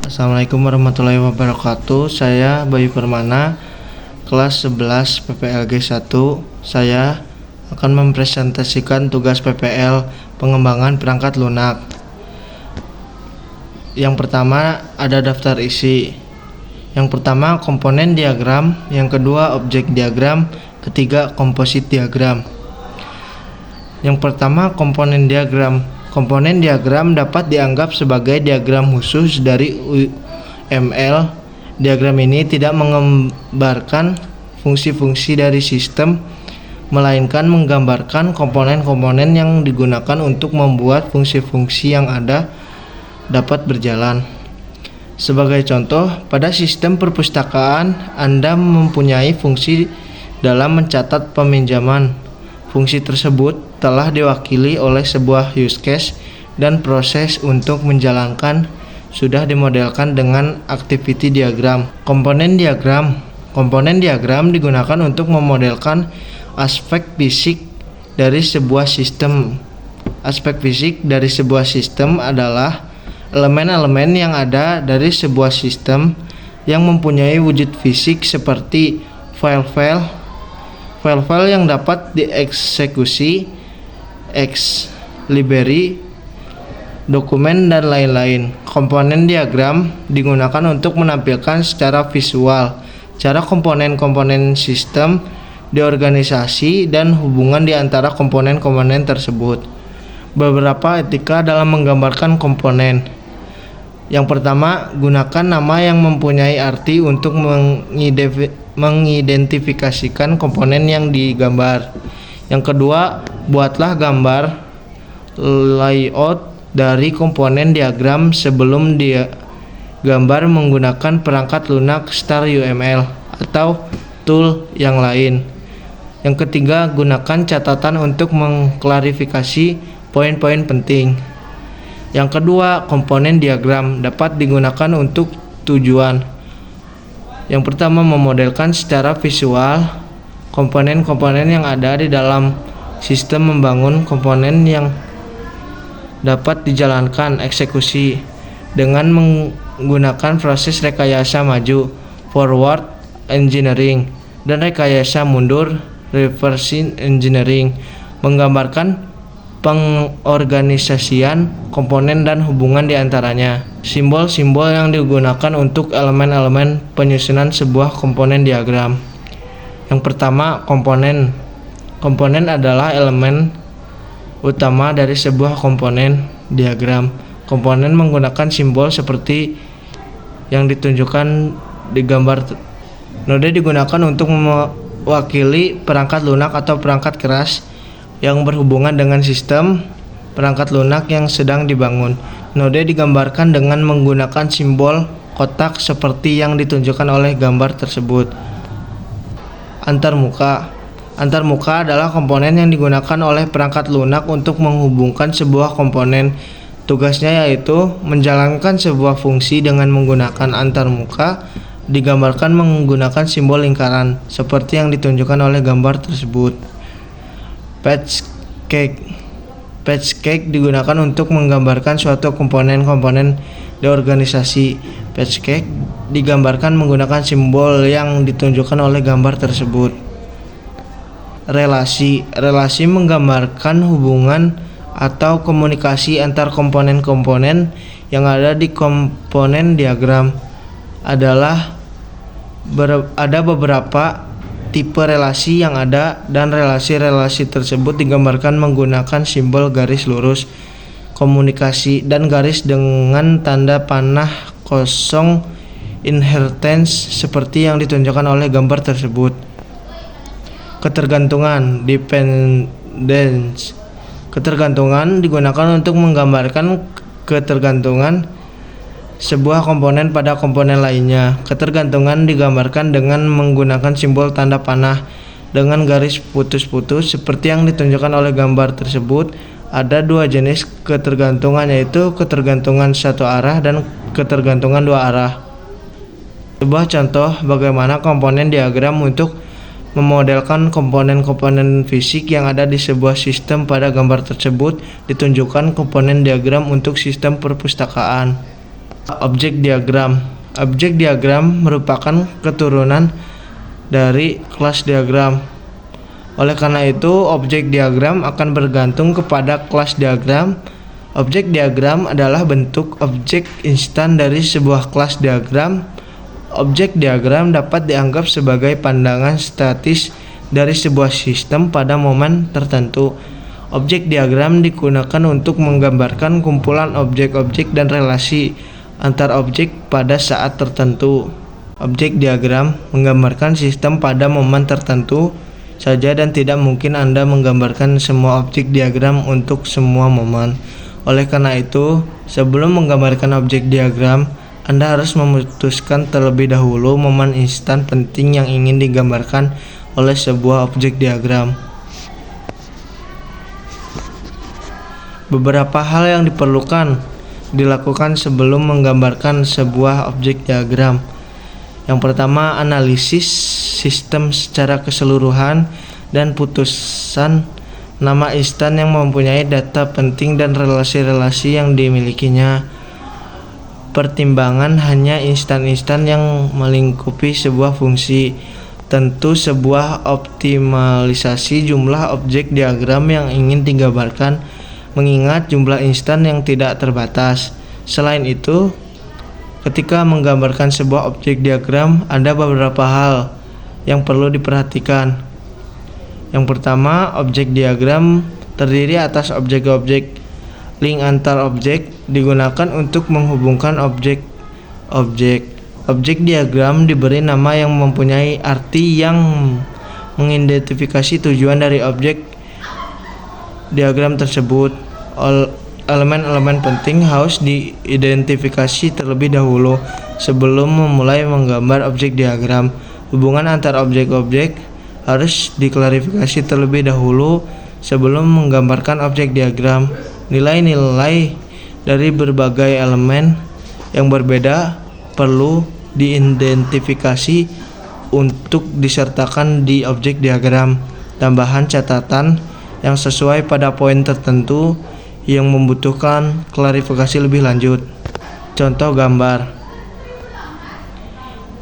Assalamualaikum warahmatullahi wabarakatuh. Saya Bayu Permana, kelas 11 PPLG 1. Saya akan mempresentasikan tugas PPL pengembangan perangkat lunak. Yang pertama ada daftar isi. Yang pertama komponen diagram, yang kedua objek diagram, ketiga komposit diagram. Yang pertama komponen diagram. Komponen diagram dapat dianggap sebagai diagram khusus dari UML. Diagram ini tidak menggambarkan fungsi-fungsi dari sistem, melainkan menggambarkan komponen-komponen yang digunakan untuk membuat fungsi-fungsi yang ada dapat berjalan. Sebagai contoh, pada sistem perpustakaan, Anda mempunyai fungsi dalam mencatat peminjaman. Fungsi tersebut telah diwakili oleh sebuah use case dan proses untuk menjalankan sudah dimodelkan dengan activity diagram. Komponen diagram digunakan untuk memodelkan aspek fisik dari sebuah sistem. Aspek fisik dari sebuah sistem adalah elemen-elemen yang ada dari sebuah sistem yang mempunyai wujud fisik seperti file-file yang dapat dieksekusi, library, dokumen, dan lain-lain. Komponen diagram digunakan untuk menampilkan secara visual cara komponen-komponen sistem diorganisasi dan hubungan di antara komponen-komponen tersebut. Beberapa etika dalam menggambarkan komponen. Yang pertama, gunakan nama yang mempunyai arti untuk mengidentifikasikan komponen yang digambar. Yang kedua, buatlah gambar layout dari komponen diagram sebelum digambar menggunakan perangkat lunak Star UML atau tool yang lain. Yang ketiga, gunakan catatan untuk mengklarifikasi poin-poin penting. Yang kedua, komponen diagram dapat digunakan untuk tujuan. Yang pertama, memodelkan secara visual komponen-komponen yang ada di dalam sistem, membangun komponen yang dapat dijalankan eksekusi dengan menggunakan proses rekayasa maju forward engineering dan rekayasa mundur reverse engineering, menggambarkan pengorganisasian komponen dan hubungan di antaranya. Simbol-simbol yang digunakan untuk elemen-elemen penyusunan sebuah komponen diagram. Yang pertama, komponen. Komponen adalah elemen utama dari sebuah komponen diagram. Komponen menggunakan simbol seperti yang ditunjukkan di gambar. Node digunakan untuk mewakili perangkat lunak atau perangkat keras yang berhubungan dengan sistem perangkat lunak yang sedang dibangun. Node digambarkan dengan menggunakan simbol kotak seperti yang ditunjukkan oleh gambar tersebut. Antarmuka. Antarmuka adalah komponen yang digunakan oleh perangkat lunak untuk menghubungkan sebuah komponen. Tugasnya yaitu menjalankan sebuah fungsi dengan menggunakan antarmuka, digambarkan menggunakan simbol lingkaran seperti yang ditunjukkan oleh gambar tersebut. Patch cake digunakan untuk menggambarkan suatu komponen-komponen di organisasi. Patch cake digambarkan menggunakan simbol yang ditunjukkan oleh gambar tersebut. Relasi menggambarkan hubungan atau komunikasi antar komponen-komponen yang ada di komponen diagram. Ada beberapa tipe relasi yang ada, dan relasi-relasi tersebut digambarkan menggunakan simbol garis lurus komunikasi dan garis dengan tanda panah kosong inheritance seperti yang ditunjukkan oleh gambar tersebut. Ketergantungan dependence. Ketergantungan digunakan untuk menggambarkan ketergantungan sebuah komponen pada komponen lainnya. Ketergantungan digambarkan dengan menggunakan simbol tanda panah dengan garis putus-putus seperti yang ditunjukkan oleh gambar tersebut. Ada dua jenis ketergantungan, yaitu ketergantungan satu arah dan ketergantungan dua arah. Sebuah contoh bagaimana komponen diagram untuk memodelkan komponen-komponen fisik yang ada di sebuah sistem. Pada gambar tersebut ditunjukkan komponen diagram untuk sistem perpustakaan. Objek diagram. Objek diagram merupakan keturunan dari kelas diagram. Oleh karena itu, objek diagram akan bergantung kepada kelas diagram. Objek diagram adalah bentuk objek instan dari sebuah kelas diagram. Objek diagram dapat dianggap sebagai pandangan statis dari sebuah sistem pada momen tertentu. Objek diagram digunakan untuk menggambarkan kumpulan objek-objek dan relasi antar objek pada saat tertentu. Objek diagram menggambarkan sistem pada momen tertentu saja dan tidak mungkin Anda menggambarkan semua objek diagram untuk semua momen. Oleh karena itu, sebelum menggambarkan objek diagram, Anda harus memutuskan terlebih dahulu momen instan penting yang ingin digambarkan oleh sebuah objek diagram. Beberapa hal yang dilakukan sebelum menggambarkan sebuah objek diagram. Yang pertama, analisis sistem secara keseluruhan dan putusan nama instan yang mempunyai data penting dan relasi-relasi yang dimilikinya. Pertimbangan hanya instan-instan yang melingkupi sebuah fungsi. Tentu sebuah optimalisasi jumlah objek diagram yang ingin digambarkan mengingat jumlah instan yang tidak terbatas. Selain itu, ketika menggambarkan sebuah objek diagram, ada beberapa hal yang perlu diperhatikan. Yang pertama, objek diagram terdiri atas objek-objek. Link antar objek digunakan untuk menghubungkan objek-objek. Objek diagram diberi nama yang mempunyai arti yang mengidentifikasi tujuan dari objek diagram tersebut. Elemen-elemen penting harus diidentifikasi terlebih dahulu sebelum memulai menggambar objek diagram. Hubungan antar objek-objek harus diklarifikasi terlebih dahulu sebelum menggambarkan objek diagram. Nilai-nilai dari berbagai elemen yang berbeda perlu diidentifikasi untuk disertakan di objek diagram. Tambahan catatan yang sesuai pada poin tertentu yang membutuhkan klarifikasi lebih lanjut. Contoh gambar.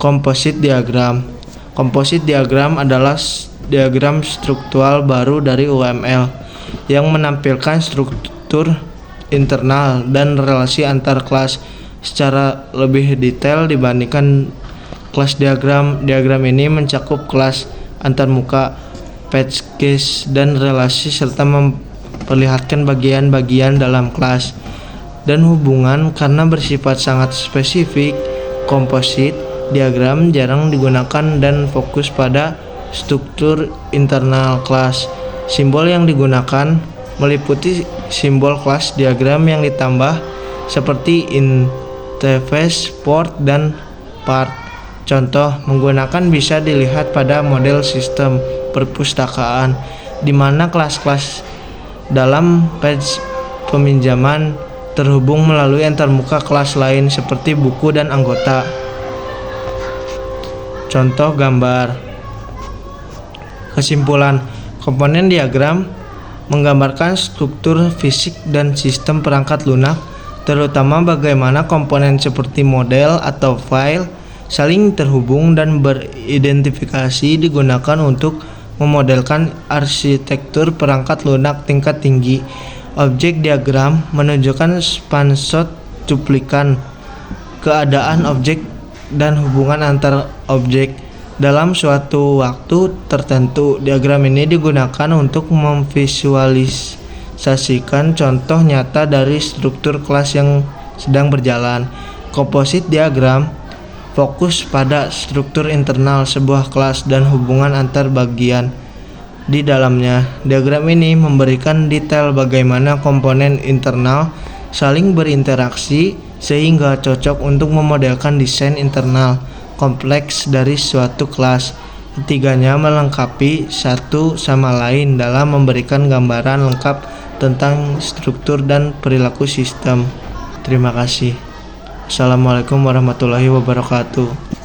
Composite diagram. Composite diagram adalah diagram struktural baru dari UML yang menampilkan struktur internal dan relasi antar kelas secara lebih detail dibandingkan kelas diagram. Diagram ini mencakup kelas antarmuka, patch case, dan relasi serta memperlihatkan bagian-bagian dalam kelas dan hubungan. Karena bersifat sangat spesifik, komposit diagram jarang digunakan dan fokus pada struktur internal kelas. Simbol yang digunakan meliputi simbol kelas diagram yang ditambah seperti interface, port, dan part. Contoh menggunakan bisa dilihat pada model sistem perpustakaan, di mana kelas-kelas dalam page peminjaman terhubung melalui antarmuka kelas lain seperti buku dan anggota. Contoh gambar. Kesimpulan, komponen diagram menggambarkan struktur fisik dan sistem perangkat lunak, terutama bagaimana komponen seperti model atau file saling terhubung dan beridentifikasi digunakan untuk memodelkan arsitektur perangkat lunak tingkat tinggi. Objek diagram menunjukkan snapshot cuplikan keadaan objek dan hubungan antar objek dalam suatu waktu tertentu. Diagram ini digunakan untuk memvisualisasikan contoh nyata dari struktur kelas yang sedang berjalan. Composite diagram fokus pada struktur internal sebuah kelas dan hubungan antar bagian di dalamnya. Diagram ini memberikan detail bagaimana komponen internal saling berinteraksi sehingga cocok untuk memodelkan desain internal kompleks dari suatu kelas. Ketiganya melengkapi satu sama lain dalam memberikan gambaran lengkap tentang struktur dan perilaku sistem. Terima kasih. Assalamualaikum warahmatullahi wabarakatuh.